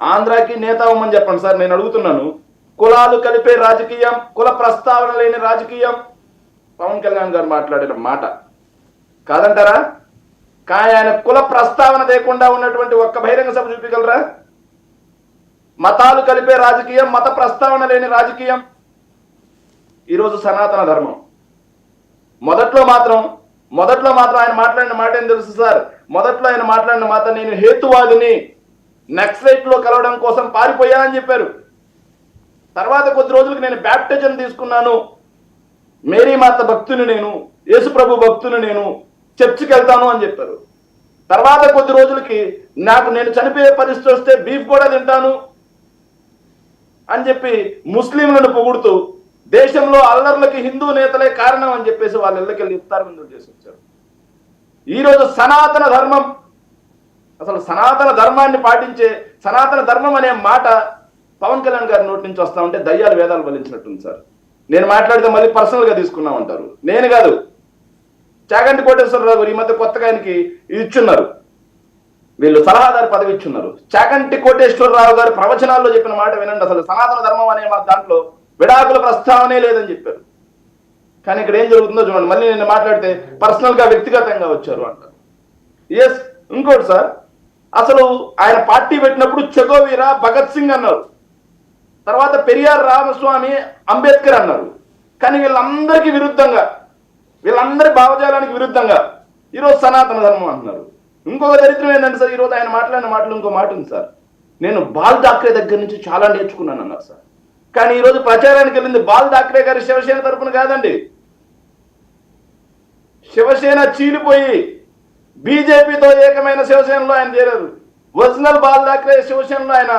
ఆంధ్రాకి నేత అవ్వమని చెప్పండి సార్, నేను అడుగుతున్నాను. కులాలు కలిపే రాజకీయం, కుల ప్రస్తావన లేని రాజకీయం పవన్ కళ్యాణ్ గారు మాట్లాడిన మాట కాదంటారా? కానీ ఆయన కుల ప్రస్తావన లేకుండా ఉన్నటువంటి ఒక్క బహిరంగ సభ చూపించగలరా? మతాలు కలిపే రాజకీయం, మత ప్రస్తావన లేని రాజకీయం ఈరోజు సనాతన ధర్మం. మొదట్లో మాత్రం ఆయన మాట్లాడిన మాట ఏం తెలుసు సార్? మొదట్లో ఆయన మాట్లాడిన మాట, నేను హేతువాదిని, నక్సలైట్ లో కలవడం కోసం పారిపోయా అని చెప్పారు. తర్వాత కొద్ది రోజులకి నేను బ్యాప్టిజం తీసుకున్నాను, మేరీ మాత భక్తుని నేను, యేసుప్రభు భక్తుని నేను, చర్చికి వెళ్తాను అని చెప్పారు. తర్వాత కొద్ది రోజులకి నేను చనిపోయే పరిస్థితి వస్తే బీఫ్ కూడా తింటాను అని చెప్పి ముస్లింలను పొగుడుతూ దేశంలో అల్లర్లకి హిందూ నేతలే కారణం అని చెప్పేసి వాళ్ళ ఇళ్ళకి వెళ్ళి ఇఫ్తార్ విందులు చేసి వచ్చారు. ఈరోజు సనాతన ధర్మం, అసలు సనాతన ధర్మాన్ని పాటించే సనాతన ధర్మం అనే మాట పవన్ కళ్యాణ్ గారి నోటి నుంచి వస్తా ఉంటే దయ్యాలు వేదాలు బలించినట్టుంది సార్. నేను మాట్లాడితే మళ్ళీ పర్సనల్గా తీసుకున్నామంటారు. నేను కాదు, చాగంటి కోటేశ్వరరావు గారు ఈ మధ్య కొత్తగా ఆయనకి ఇచ్చున్నారు, వీళ్ళు సలహాదారు పదవి ఇచ్చున్నారు. చాగంటి కోటేశ్వరరావు గారు ప్రవచనాల్లో చెప్పిన మాట వినండి. అసలు సనాతన ధర్మం అనే దాంట్లో విడాకుల ప్రస్తావనే లేదని చెప్పారు. కానీ ఇక్కడ ఏం జరుగుతుందో చూడండి, మళ్ళీ నేను మాట్లాడితే పర్సనల్గా వ్యక్తిగతంగా వచ్చారు అంటారు. ఎస్, ఇంకోటి సార్, అసలు ఆయన పార్టీ పెట్టినప్పుడు చెగోవీరా, భగత్ సింగ్ అన్నారు, తర్వాత పెరియార్ రామస్వామి, అంబేద్కర్ అన్నారు. కానీ వీళ్ళందరికీ విరుద్ధంగా, వీళ్ళందరి భావజాలానికి విరుద్ధంగా ఈరోజు సనాతన ధర్మం అంటున్నారు. ఇంకొక దరిద్రం ఏంటంటే సార్, ఈరోజు ఆయన మాట్లాడిన మాటలు ఇంకో మాట ఉంది సార్, నేను బాల్ ఠాక్రే దగ్గర నుంచి చాలా నేర్చుకున్నాను అన్నారు సార్. కానీ ఈరోజు ప్రచారానికి వెళ్ళింది బాల్ ఠాక్రే గారి శివసేన తరపున కాదండి. శివసేన చీలిపోయి బీజేపీతో ఏకమైన శివసేనలో ఆయన చేరారు. ఒరిజినల్ బాల్ ఠాక్రే శివసేనలో ఆయన